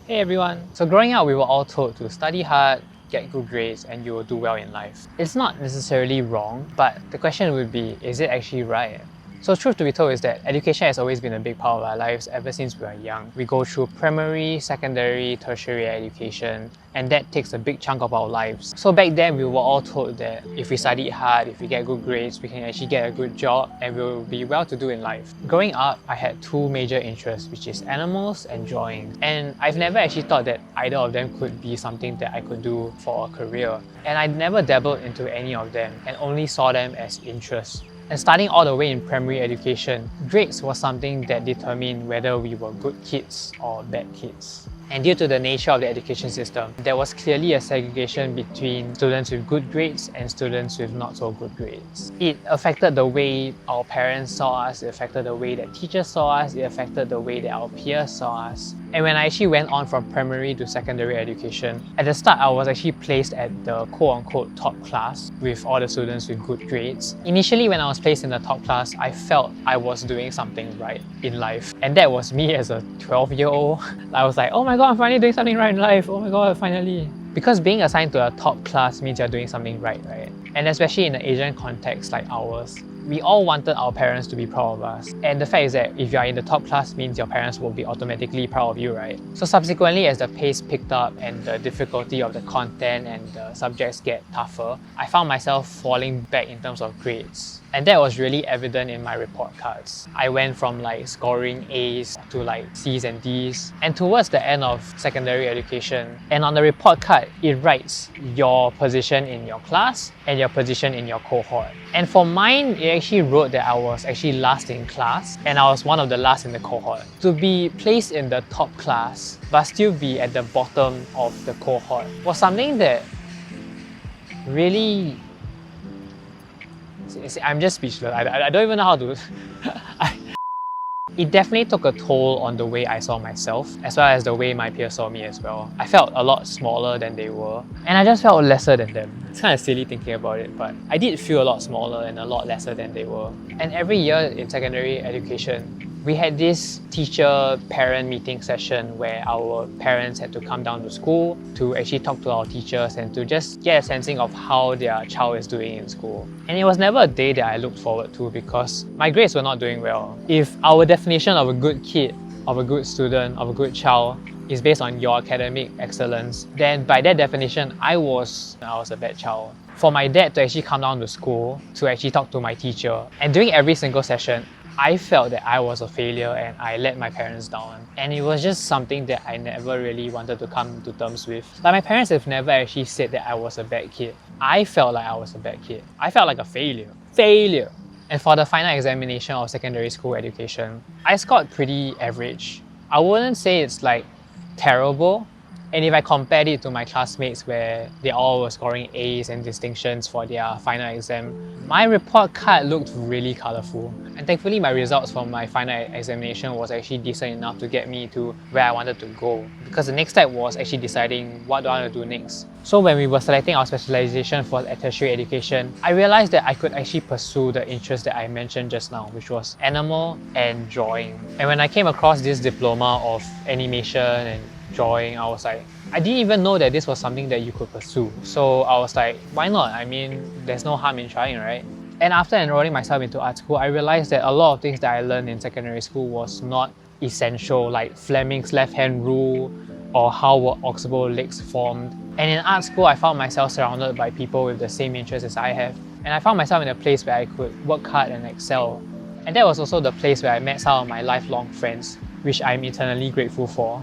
Hey everyone! So growing up, we were all told to study hard, get good grades, and you will do well in life. It's not necessarily wrong, but the question would be, is it actually right? So truth to be told is that education has always been a big part of our lives ever since we are young. We go through primary, secondary, tertiary education, and that takes a big chunk of our lives. So back then, we were all told that if we study hard, if we get good grades, we can actually get a good job and we'll be well to do in life. Growing up, I had two major interests, which is animals and drawing. And I've never actually thought that either of them could be something that I could do for a career. And I never dabbled into any of them and only saw them as interests. And starting all the way in primary education, grades was something that determined whether we were good kids or bad kids. And due to the nature of the education system, there was clearly a segregation between students with good grades and students with not so good grades. It affected the way our parents saw us, it affected the way that teachers saw us, it affected the way that our peers saw us. And when I actually went on from primary to secondary education, at the start I was actually placed at the quote-unquote top class with all the students with good grades. Initially when I was placed in the top class, I felt I was doing something right in life. And that was me as a 12-year-old. I was like, oh my god, I'm finally doing something right in life. Oh my god, finally. Because being assigned to a top class means you're doing something right? And especially in an Asian context like ours, we all wanted our parents to be proud of us. And the fact is that if you are in the top class means your parents will be automatically proud of you, right? So subsequently, as the pace picked up and the difficulty of the content and the subjects get tougher, I found myself falling back in terms of grades. And that was really evident in my report cards. I went from scoring A's to C's and D's. And towards the end of secondary education, and on the report card, it writes your position in your class and your position in your cohort. And for mine, it actually wrote that I was actually last in class and I was one of the last in the cohort. To be placed in the top class but still be at the bottom of the cohort was something that really... I'm just speechless. I don't even know how to... It definitely took a toll on the way I saw myself, as well as the way my peers saw me as well. I felt a lot smaller than they were, and I just felt lesser than them. It's kind of silly thinking about it, but I did feel a lot smaller and a lot lesser than they were. And every year in secondary education, we had this teacher-parent meeting session where our parents had to come down to school to actually talk to our teachers and to just get a sensing of how their child is doing in school. And it was never a day that I looked forward to because my grades were not doing well. If our definition of a good kid, of a good student, of a good child is based on your academic excellence, then by that definition, I was a bad child. For my dad to actually come down to school to actually talk to my teacher, and during every single session, I felt that I was a failure and I let my parents down. And it was just something that I never really wanted to come to terms with. My parents have never actually said that I was a bad kid. I felt like I was a bad kid. I felt like a failure. Failure! And for the final examination of secondary school education, I scored pretty average. I wouldn't say it's terrible. And if I compared it to my classmates where they all were scoring A's and distinctions for their final exam, my report card looked really colourful. And thankfully my results from my final examination was actually decent enough to get me to where I wanted to go. Because the next step was actually deciding what do I want to do next. So when we were selecting our specialisation for tertiary education, I realised that I could actually pursue the interest that I mentioned just now, which was animal and drawing. And when I came across this diploma of animation and drawing, I was like, I didn't even know that this was something that you could pursue. So I was like, why not? I mean, there's no harm in trying, right? And after enrolling myself into art school, I realized that a lot of things that I learned in secondary school was not essential, like Fleming's left-hand rule or how oxbow legs formed. And in art school, I found myself surrounded by people with the same interests as I have. And I found myself in a place where I could work hard and excel. And that was also the place where I met some of my lifelong friends, which I'm eternally grateful for.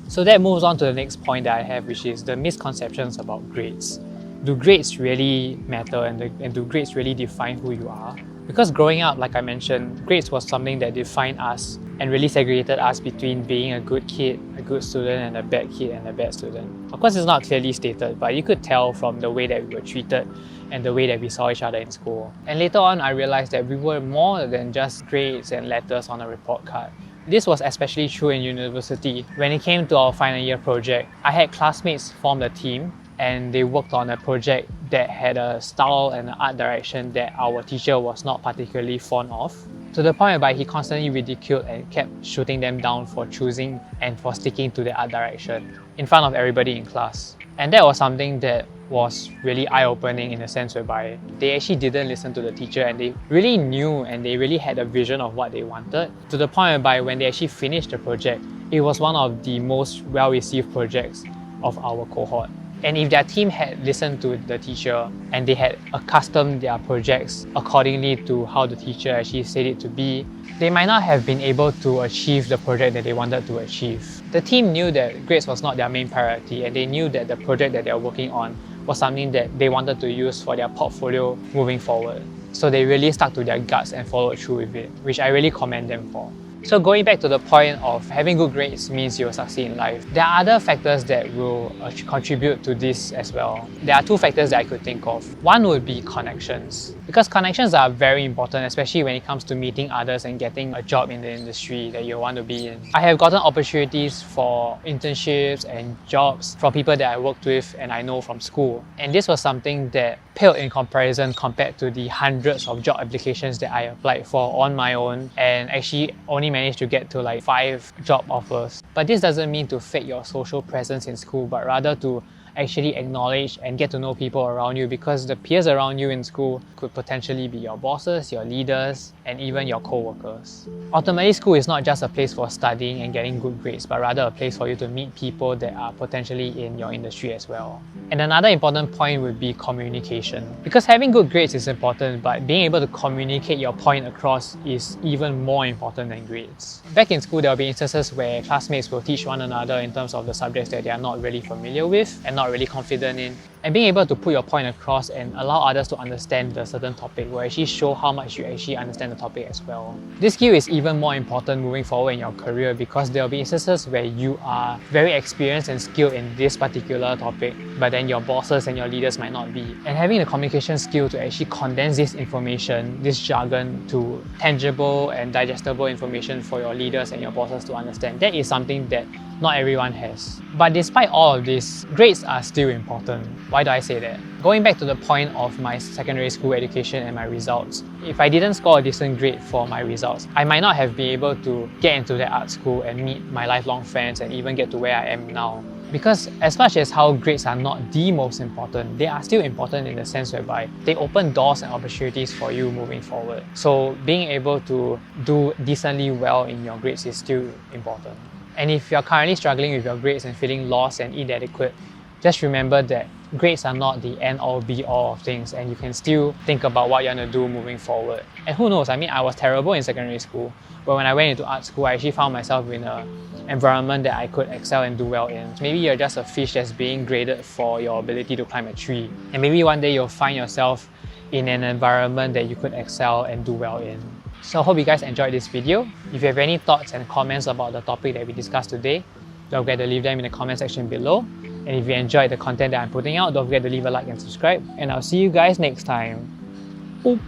So that moves on to the next point that I have, which is the misconceptions about grades. Do grades really matter and do grades really define who you are? Because growing up, like I mentioned, grades was something that defined us and really segregated us between being a good kid, a good student, and a bad kid and a bad student. Of course, it's not clearly stated, but you could tell from the way that we were treated and the way that we saw each other in school. And later on, I realized that we were more than just grades and letters on a report card. This was especially true in university. When it came to our final year project, I had classmates form a team and they worked on a project that had a style and an art direction that our teacher was not particularly fond of. to the point whereby he constantly ridiculed and kept shooting them down for choosing and for sticking to the art direction in front of everybody in class. And that was something that was really eye-opening in the sense whereby they actually didn't listen to the teacher and they really knew and they really had a vision of what they wanted, to the point whereby when they actually finished the project, it was one of the most well-received projects of our cohort. And if their team had listened to the teacher and they had accustomed their projects accordingly to how the teacher actually said it to be, they might not have been able to achieve the project that they wanted to achieve. The team knew that grades was not their main priority, and they knew that the project that they were working on was something that they wanted to use for their portfolio moving forward. So they really stuck to their guts and followed through with it, which I really commend them for. So going back to the point of having good grades means you'll succeed in life, there are other factors that will contribute to this as well. There are two factors that I could think of. One would be connections. Because connections are very important, especially when it comes to meeting others and getting a job in the industry that you want to be in. I have gotten opportunities for internships and jobs from people that I worked with and I know from school. And this was something that paled in comparison compared to the hundreds of job applications that I applied for on my own and actually only managed to get to like 5 job offers. But this doesn't mean to fake your social presence in school, but rather to actually acknowledge and get to know people around you, because the peers around you in school could potentially be your bosses, your leaders, and even your co-workers. Ultimately, school is not just a place for studying and getting good grades, but rather a place for you to meet people that are potentially in your industry as well. And another important point would be communication. Because having good grades is important, but being able to communicate your point across is even more important than grades. Back in school, there will be instances where classmates will teach one another in terms of the subjects that they are not really familiar with and not really confident in. And being able to put your point across and allow others to understand the certain topic will actually show how much you actually understand the topic as well. This skill is even more important moving forward in your career, because there will be instances where you are very experienced and skilled in this particular topic, but then your bosses and your leaders might not be. And having the communication skill to actually condense this information, this jargon, to tangible and digestible information for your leaders and your bosses to understand, that is something that not everyone has. But despite all of this, grades are still important. Why do I say that? Going back to the point of my secondary school education and my results, if I didn't score a decent grade for my results, I might not have been able to get into that art school and meet my lifelong friends and even get to where I am now. Because as much as how grades are not the most important, they are still important in the sense whereby they open doors and opportunities for you moving forward. So being able to do decently well in your grades is still important. And if you're currently struggling with your grades and feeling lost and inadequate, just remember that grades are not the end-all be-all of things, and you can still think about what you want to do moving forward. And who knows, I mean, I was terrible in secondary school, but when I went into art school, I actually found myself in an environment that I could excel and do well in. Maybe you're just a fish that's being graded for your ability to climb a tree. And maybe one day you'll find yourself in an environment that you could excel and do well in. So I hope you guys enjoyed this video. If you have any thoughts and comments about the topic that we discussed today, don't forget to leave them in the comment section below. And if you enjoyed the content that I'm putting out, don't forget to leave a like and subscribe. And I'll see you guys next time. Boop.